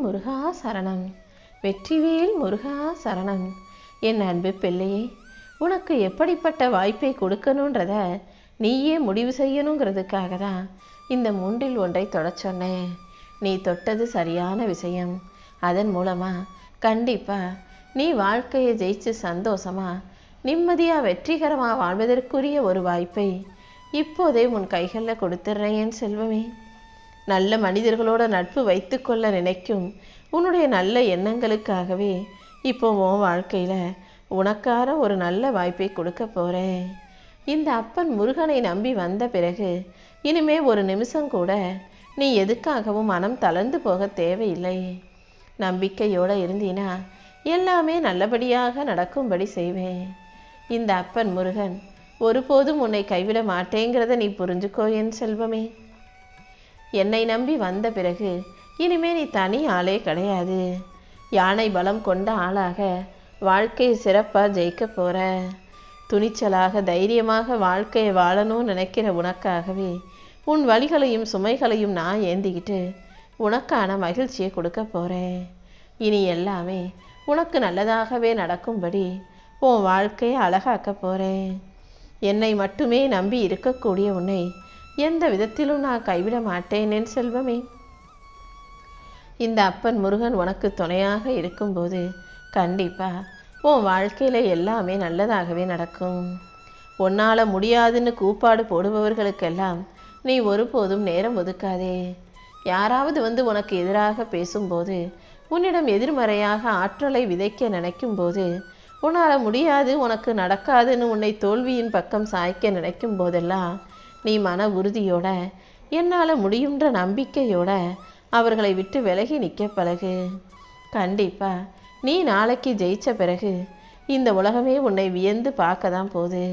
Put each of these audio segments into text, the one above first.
முருகா சரணம். வெற்றிவேல் முருகா சரணம். என் அன்பு பிள்ளையே, உனக்கு எப்படிப்பட்ட வாய்ப்பை கொடுக்கணுன்றத நீயே முடிவு செய்யணுங்கிறதுக்காக தான் இந்த மூன்றில் ஒன்றை தொடச் சொன்னேன். நீ தொட்டது சரியான விஷயம். அதன் மூலமாக கண்டிப்பாக நீ வாழ்க்கையை ஜெயிச்சு சந்தோஷமாக நிம்மதியாக வெற்றிகரமாக வாழ்வதற்குரிய ஒரு வாய்ப்பை இப்போதே உன் கைகளில் கொடுத்துட்றேன் என் செல்வமே. நல்ல மனிதர்களோட நட்பு வைத்து கொள்ள நினைக்கும் உன்னுடைய நல்ல எண்ணங்களுக்காகவே இப்போ உன் வாழ்க்கையில் உனக்கான ஒரு நல்ல வாய்ப்பை கொடுக்க போகிறேன். இந்த அப்பன் முருகனை நம்பி வந்த பிறகு இனிமே ஒரு நிமிஷம் கூட நீ எதுக்காகவும் மனம் தளர்ந்து போக தேவையில்லை. நம்பிக்கையோடு இருந்தீனா எல்லாமே நல்லபடியாக நடக்கும்படி செய்வேன். இந்த அப்பன் முருகன் ஒருபோதும் உன்னை கைவிட மாட்டேங்கிறத நீ புரிஞ்சுக்கோ என் செல்வமே. என்னை நம்பி வந்த பிறகு இனிமே நீ தனி ஆளே கிடையாது. யானை பலம் கொண்ட ஆளாக வாழ்க்கையை சிறப்பாக ஜெயிக்க போகிற. துணிச்சலாக தைரியமாக வாழ்க்கையை வாழணும்னு நினைக்கிற உனக்காகவே உன் வலிகளையும் சுமைகளையும் நான் ஏந்திக்கிட்டு உனக்கான மகிழ்ச்சியை கொடுக்க போகிறேன். இனி எல்லாமே உனக்கு நல்லதாகவே நடக்கும்படி உன் வாழ்க்கையை அழகாக்க போகிறேன். என்னை மட்டுமே நம்பி இருக்கக்கூடிய உன்னை எந்த விதத்திலும் நான் கைவிட மாட்டேன் என் செல்வமே. இந்த அப்பன் முருகன் உனக்கு துணையாக இருக்கும்போது கண்டிப்பாக உன் வாழ்க்கையில் எல்லாமே நல்லதாகவே நடக்கும். உன்னால் முடியாதுன்னு கூப்பாடு போடுபவர்களுக்கெல்லாம் நீ ஒருபோதும் நேரம் ஒதுக்காதே. யாராவது வந்து உனக்கு எதிராக பேசும்போது உன்னிடம் எதிர்மறையாக ஆற்றலை விதைக்க நினைக்கும் போது உன்னால் முடியாது உனக்கு நடக்காதுன்னு உன்னை தோல்வியின் பக்கம் சாய்க்க நினைக்கும் போதெல்லாம் நீ மன உறுதியோட என்னால் முடியுன்ற நம்பிக்கையோட அவர்களை விட்டு விலகி நிற்க பழகு. கண்டிப்பாக நீ நாளைக்கு ஜெயித்த பிறகு இந்த உலகமே உன்னை வியந்து பார்க்க தான் போகுது.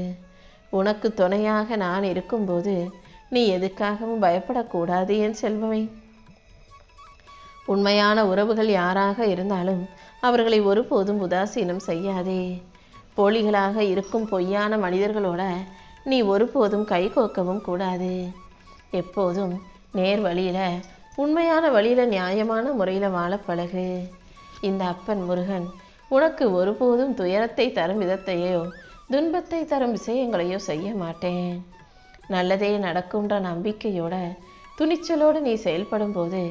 உனக்கு துணையாக நான் இருக்கும்போது நீ எதுக்காகவும் பயப்படக்கூடாது என் செல்வமே. உண்மையான உறவுகள் யாராக இருந்தாலும் அவர்களை ஒருபோதும் உதாசீனம் செய்யாதே. போலிகளாக இருக்கும் பொய்யான மனிதர்களோட நீ ஒருபோதும் கை கோக்கவும் கூடாது. எப்போதும் நேர் வழியில் உண்மையான வழியில் நியாயமான முறையில் வாழ பழகு. இந்த அப்பன் முருகன் உனக்கு ஒருபோதும் துயரத்தை தரும் விதத்தையோ துன்பத்தை தரும் விஷயங்களையோ செய்ய மாட்டேன். நல்லதே நடக்கும்ன்ற நம்பிக்கையோட துணிச்சலோடு நீ செயல்படும் போது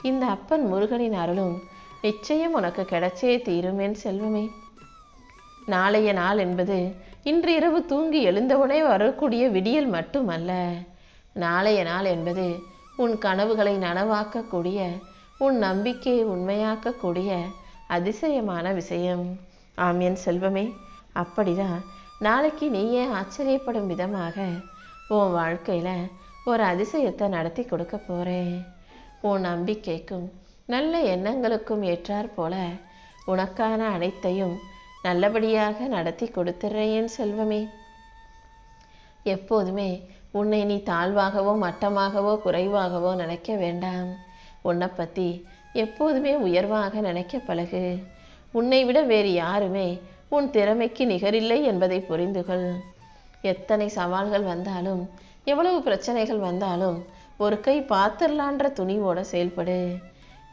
இந்த அப்பன் முருகனின் அருளும் நிச்சயம் உனக்கு கிடைச்சே தீரும் என் செல்வமே. நாளைய நாள் என்பது இன்று இரவு தூங்கி எழுந்தவுடனே வரக்கூடிய விடியல் மட்டுமல்ல. நாளைய நாள் என்பது உன் கனவுகளை நனவாக்கக்கூடிய உன் நம்பிக்கையை உண்மையாக்கக்கூடிய அதிசயமான விஷயம். ஆம் என் செல்வமே. அப்படிதான் நாளைக்கு நீயே ஆச்சரியப்படும் விதமாக உன் வாழ்க்கையில் ஒரு அதிசயத்தை நடத்தி கொடுக்க போகிறேன். உன் நம்பிக்கைக்கும் நல்ல எண்ணங்களுக்கும் ஏற்றாற் போல உனக்கான அனைத்தையும் நல்லபடியாக நடத்தி கொடுத்துட்றேன் என் செல்வமே. எப்போதுமே உன்னை நீ தாழ்வாகவோ மட்டமாகவோ குறைவாகவோ நினைக்க வேண்டாம். உன்னை பற்றி எப்போதுமே உயர்வாக நினைக்க பழகு. உன்னை விட வேறு யாருமே உன் திறமைக்கு நிகரில்லை என்பதை புரிந்துகொள். எத்தனை சவால்கள் வந்தாலும் எவ்வளவு பிரச்சனைகள் வந்தாலும் ஒரு கை பாத்திரலான்ற துணிவோட செயல்படு.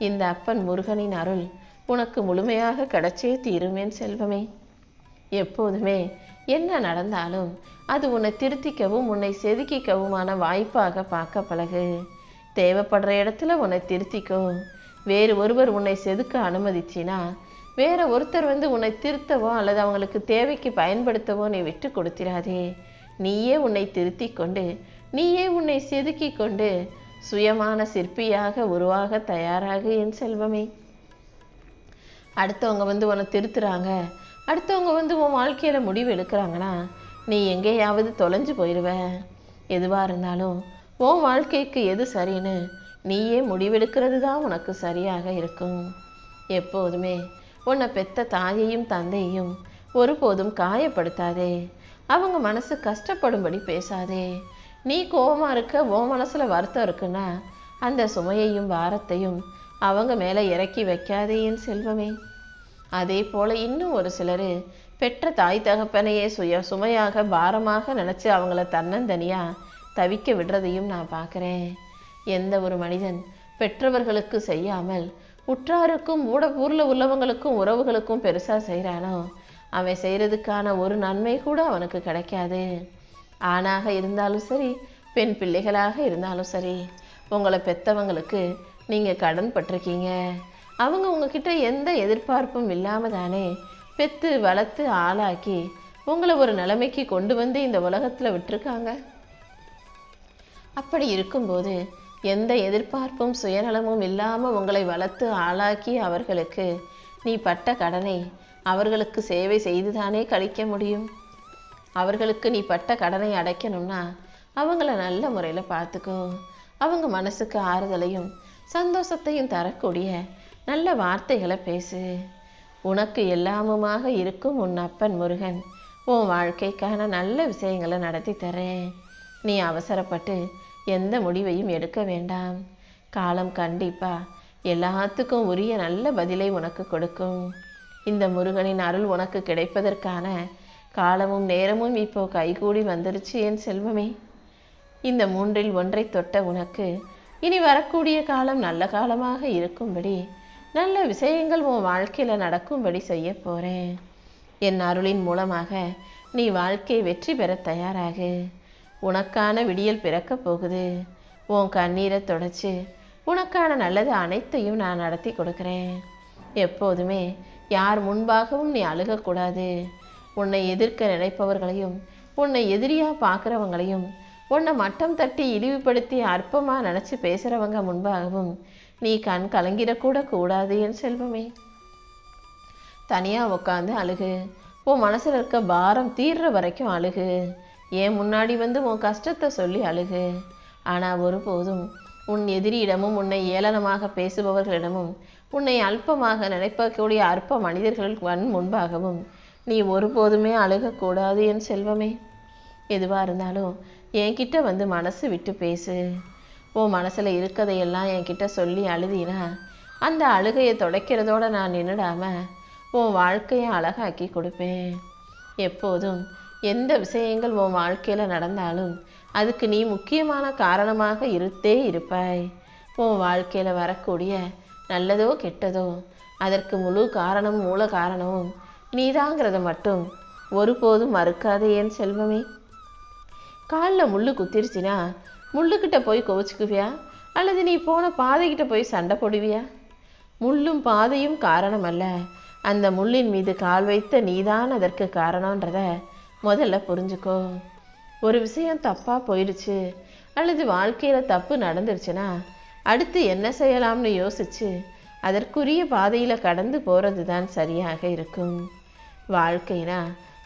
இந்த அப்பன் முருகனின் அருள் உனக்கு முழுமையாக கிடைச்சே தீரும் என் செல்வமே. எப்போதுமே என்ன நடந்தாலும் அது உன்னை திருத்திக்கவும் உன்னை செதுக்கிக்கவுமான வாய்ப்பாக பார்க்க பழகு. தேவைப்படுற இடத்துல உன்னை திருத்திக்கோ. வேறு ஒருவர் உன்னை செதுக்க அனுமதிச்சினா வேற ஒருத்தர் வந்து உன்னை திருத்தவோ அல்லது அவங்களுக்கு தேவைக்கு பயன்படுத்தவோ நீ விட்டு கொடுத்திராதே. நீயே உன்னை திருத்தி கொண்டு நீயே உன்னை செதுக்கி கொண்டு சுயமான சிற்பியாக உருவாக தயாராக என் செல்வமே. அடுத்தவங்க வந்து உன்னை திருத்துறாங்க, அடுத்தவங்க வந்து உன் வாழ்க்கையில் முடிவு எடுக்கிறாங்கன்னா நீ எங்கேயாவது தொலைஞ்சு போயிடுவ. எதுவாக இருந்தாலும் உன் வாழ்க்கைக்கு எது சரின்னு நீயே முடிவெடுக்கிறது தான் உனக்கு சரியாக இருக்கும். எப்போதுமே உன்னை பெத்த தாயையும் தந்தையும் ஒருபோதும் காயப்படுத்தாதே. அவங்க மனசு கஷ்டப்படும்படி பேசாதே. நீ கோபமாக இருக்க, உன் மனசில் வருத்தம் இருக்குன்னா அந்த சுமையையும் பாரத்தையும் அவங்க மேலே இறக்கி வைக்காதே என் செல்வமே. அதே போல் இன்னும் ஒரு சிலர் பெற்ற தாய் தகப்பனையே சுமையாக பாரமாக நினச்சி அவங்கள தன்னந்தனியாக தவிக்க விடுறதையும் நான் பார்க்குறேன். எந்த ஒரு மனிதன் பெற்றவர்களுக்கு செய்யாமல் உற்றாருக்கும் ஊரில் உள்ளவங்களுக்கும் உறவுகளுக்கும் பெருசாக செய்கிறானோ அவன் செய்கிறதுக்கான ஒரு நன்மை கூட அவனுக்கு கிடைக்காது. ஆணாக இருந்தாலும் சரி, பெண் பிள்ளைகளாக இருந்தாலும் சரி, உங்களை பெற்றவங்களுக்கு நீங்கள் கடன் பட்டிருக்கீங்க. அவங்க உங்ககிட்ட எந்த எதிர்பார்ப்பும் இல்லாமல் தானே பெற்று வளர்த்து ஆளாக்கி உங்களை ஒரு நிலைமைக்கு கொண்டு வந்து இந்த உலகத்தில் விட்டுருக்காங்க. அப்படி இருக்கும்போது எந்த எதிர்பார்ப்பும் சுயநலமும் இல்லாமல் உங்களை வளர்த்து ஆளாக்கி அவர்களுக்கு நீ பட்ட கடனை அவர்களுக்கு சேவை செய்துதானே கழிக்க முடியும். அவர்களுக்கு நீ பட்ட கடனை அடைக்கணும்னா அவங்கள நல்ல முறையில் பார்த்துக்கோ. அவங்க மனசுக்கு ஆறுதலையும் சந்தோஷத்தையும் தரக்கூடிய நல்ல வார்த்தைகளை பேசு. உனக்கு எல்லாமுமாக இருக்கும் உன் அப்பன் முருகன் உன் வாழ்க்கைக்கான நல்ல விஷயங்களை நடத்தி தரேன். நீ அவசரப்பட்டு எந்த முடிவையும் எடுக்க வேண்டாம். காலம் கண்டிப்பா எல்லாத்துக்கும் உரிய நல்ல பதிலை உனக்கு கொடுக்கும். இந்த முருகனின் அருள் உனக்கு கிடைப்பதற்கான காலமும் நேரமும் இப்போ கைகூடி வந்துருச்சு என் செல்வமே. இந்த மூன்றில் ஒன்றை தொட்ட உனக்கு இனி வரக்கூடிய காலம் நல்ல காலமாக இருக்கும்படி நல்ல விஷயங்கள் உன் வாழ்க்கையில் நடக்கும்படி செய்ய போகிறேன். என் அருளின் மூலமாக நீ வாழ்க்கை வெற்றி பெற தயாராகு. உனக்கான விடியல் பிறக்கப் போகுது. உன் கண்ணீரை தொடச்சு உனக்கான நல்லது அனைத்தையும் நான் நடத்தி கொடுக்குறேன். எப்போதுமே யார் முன்பாகவும் நீ அழுகக்கூடாது. உன்னை எதிர்க்க நினைப்பவர்களையும் உன்னை எதிரியாக பார்க்குறவங்களையும் உன்னை மட்டம் தட்டி இழிவுபடுத்தி அற்பமாக நினச்சி பேசுகிறவங்க முன்பாகவும் நீ கண் கலங்கிடக்கூட கூடாது என் செல்வமே. தனியாக உட்காந்து அழுகு. உன் மனசில் இருக்க பாரம் தீர்ற வரைக்கும் அழுகு. ஏன் முன்னாடி வந்து உன் கஷ்டத்தை சொல்லி அழுகு. ஆனால் ஒருபோதும் உன் எதிரியிடமும் உன்னை ஏளனமாக பேசுபவர்களிடமும் உன்னை அல்பமாக நினைப்பக்கூடிய அற்ப மனிதர்கள் முன்பாகவும் நீ ஒருபோதுமே அழுகக்கூடாது என் செல்வமே. எதுவாக இருந்தாலும் என்கிட்ட வந்து மனசு விட்டு பேசு. உன் மனசில் இருக்கதையெல்லாம் என்கிட்ட சொல்லி அழுதினா அந்த அழுகையை துடைக்கிறதோட நான் நின்றுடாம உன் வாழ்க்கையை அழகாக்கி கொடுப்பேன். எப்போதும் எந்த விஷயங்கள் உன் வாழ்க்கையில் நடந்தாலும் அதுக்கு நீ முக்கியமான காரணமாக இருப்பாய். உன் வாழ்க்கையில் வரக்கூடிய நல்லதோ கெட்டதோ அதற்கு முழு காரணமும் மூல காரணமும் நீதாங்கிறத மட்டும் ஒருபோதும் மறுக்காதே என் செல்வமே. காலில் முள்ளு குத்திருச்சுனா முள்ளுக்கிட்ட போய் கோவிச்சுக்குவியா அல்லது நீ போன பாதைக்கிட்ட போய் சண்டை போடுவியா? முள்ளும் பாதையும் காரணம் அல்ல, அந்த முள்ளின் மீது கால் வைத்த நீதான் அதற்கு காரணன்றத முதல்ல புரிஞ்சுக்கோ. ஒரு விஷயம் தப்பாக போயிடுச்சு அல்லது வாழ்க்கையில் தப்பு நடந்துருச்சுன்னா அடுத்து என்ன செய்யலாம்னு யோசிச்சு அதற்குரிய பாதையில் கடந்து போகிறது தான் சரியாக இருக்கும். வாழ்க்கைனா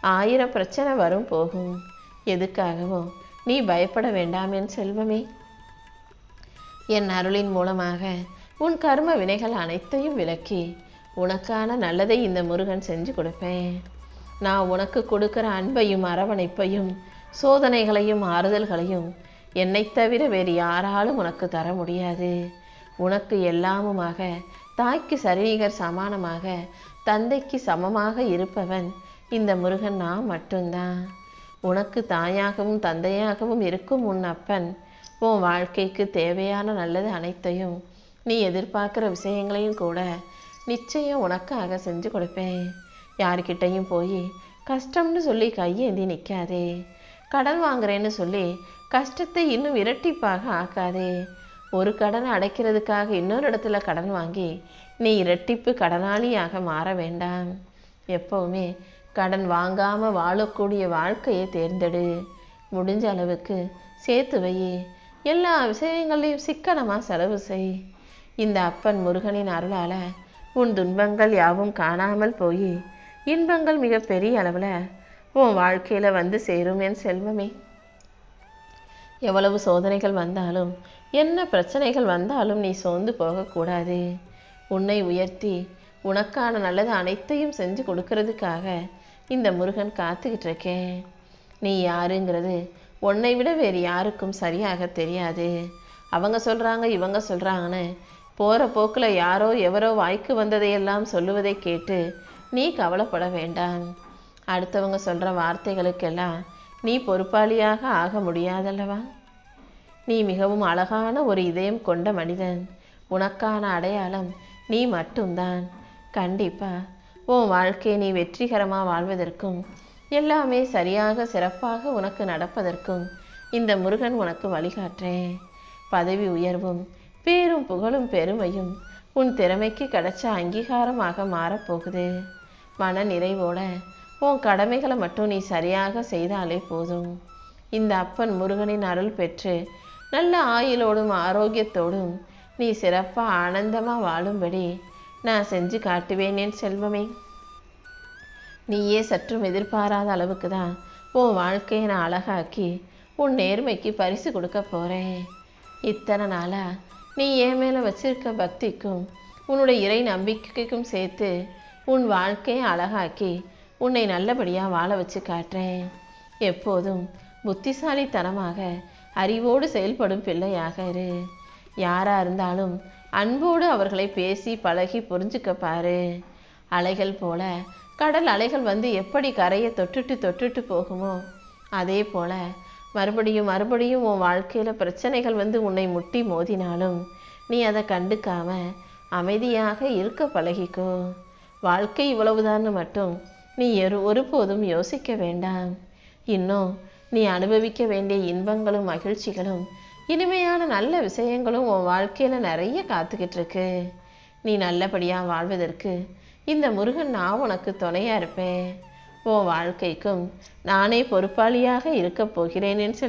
1000 பிரச்சனை வரும் போகும். எதுக்காகவும் நீ பயப்பட வேண்டாம் என் செல்வமே. என் அருளின் மூலமாக உன் கர்ம வினைகள் அனைத்தையும் விலக்கி உனக்கான நல்லதை இந்த முருகன் செஞ்சு கொடுப்பேன். நான் உனக்கு கொடுக்குற அன்பையும் அரவணைப்பையும் சோதனைகளையும் ஆறுதல்களையும் என்னை தவிர வேறு யாராலும் உனக்கு தர முடியாது. உனக்கு எல்லாமுமாக தாய்க்கு சரிநிகர் சமானமாக தந்தைக்கு சமமாக இருப்பவன் இந்த முருகன் நான் மட்டும்தான். உனக்கு தாயாகவும் தந்தையாகவும் இருக்கும் உன் அப்பன் உன் வாழ்க்கைக்கு தேவையான நல்லது அனைத்தையும் நீ எதிர்பார்க்குற விஷயங்களையும் கூட நிச்சயம் உனக்காக செஞ்சு கொடுப்பேன். யார்கிட்டையும் போய் கஷ்டம்னு சொல்லி கையேந்தி நிற்காதே. கடன் வாங்குறேன்னு சொல்லி கஷ்டத்தை இன்னும் இரட்டிப்பாக ஆக்காதே. ஒரு கடனை அடைக்கிறதுக்காக இன்னொரு இடத்துல கடன் வாங்கி நீ இரட்டிப்பு கடனாளியாக மாற வேண்டாம். எப்போவுமே கடன் வாங்காமல் வாழக்கூடிய வாழ்க்கையை தேர்ந்தெடு. முடிஞ்ச அளவுக்கு சேர்த்து வை. எல்லா விஷயங்களையும் சிக்கனமாக செலவு செய். இந்த அப்பன் முருகனின் அருளால் உன் துன்பங்கள் யாவும் காணாமல் போய் இன்பங்கள் மிக பெரிய அளவில் உன் வாழ்க்கையில் வந்து சேரும் என் செல்வமே. எவ்வளவு சோதனைகள் வந்தாலும் என்ன பிரச்சனைகள் வந்தாலும் நீ சோர்ந்து போகக்கூடாது. உன்னை உயர்த்தி உனக்கான நல்லது அனைத்தையும் செஞ்சு கொடுக்கறதுக்காக இந்த முருகன் காத்துக்கிட்டு இருக்கேன். நீ யாருங்கிறது உன்னை விட வேறு யாருக்கும் சரியாக தெரியாது. அவங்க சொல்கிறாங்க இவங்க சொல்கிறாங்கன்னு போகிற போக்கில் யாரோ எவரோ வாய்க்கு வந்ததையெல்லாம் சொல்லுவதை கேட்டு நீ கவலைப்பட வேண்டாம். அடுத்தவங்க சொல்கிற வார்த்தைகளுக்கெல்லாம் நீ பொறுப்பாளியாக ஆக முடியாதல்லவா? நீ மிகவும் அழகான ஒரு இதயம் கொண்ட மனிதன். உனக்கான அடையாளம் நீ மட்டும்தான். கண்டிப்பா உன் வாழ்க்கையை நீ வெற்றிகரமாக வாழ்வதற்கும் எல்லாமே சரியாக சிறப்பாக உனக்கு நடப்பதற்கும் இந்த முருகன் உனக்கு வழிகாட்டுறேன். பதவி உயர்வும் பேரும் புகழும் பெருமையும் உன் திறமைக்கு கிடைச்ச அங்கீகாரமாக மாறப்போகுது. மன நிறைவோட உன் கடமைகளை மட்டும் நீ சரியாக செய்தாலே போதும். இந்த அப்பன் முருகனின் அருள் பெற்று நல்ல ஆயுளோடும் ஆரோக்கியத்தோடும் நீ சிறப்பாக ஆனந்தமாக வாழும்படி நான் செஞ்சு காட்டுவேன் என் செல்வமே. நீயே சற்றும் எதிர்பாராத அளவுக்கு தான் உன் வாழ்க்கையை நான் அழகாக்கி உன் நேர்மைக்கு பரிசு கொடுக்க போகிறேன். இத்தனை நாளாக நீ என் மேலே வச்சிருக்க பக்திக்கும் உன்னுடைய இறை நம்பிக்கைக்கும் சேர்த்து உன் வாழ்க்கையை அழகாக்கி உன்னை நல்லபடியாக வாழ வச்சு காட்டுறேன். எப்போதும் புத்திசாலித்தனமாக அறிவோடு செயல்படும் பிள்ளையாக இரு. யாராக இருந்தாலும் அன்போடு அவர்களை பேசி பழகி புரிஞ்சுக்க பாரு. அலைகள் போல கடல் அலைகள் வந்து எப்படி கரையை தொட்டுட்டு போகுமோ அதே போல மறுபடியும் மறுபடியும் உன் வாழ்க்கையில் பிரச்சனைகள் வந்து உன்னை முட்டி மோதினாலும் நீ அதை கண்டுக்காம அமைதியாக இருக்க பழகிக்கோ. வாழ்க்கை இவ்வளவுதான்னு மட்டும் நீ ஒருபோதும் யோசிக்க வேண்டாம். இன்னும் நீ அனுபவிக்க வேண்டிய இன்பங்களும் மகிழ்ச்சிகளும் இனிமையான நல்ல விஷயங்களும் உன் வாழ்க்கையில் நிறைய காத்துக்கிட்டு இருக்கு. நீ நல்லபடியாக வாழ்வதற்கு இந்த முருகன் நான் உனக்கு துணையாக இருப்பேன். உன் வாழ்க்கைக்கும் நானே பொறுப்பாளியாக இருக்க போகிறேன் என்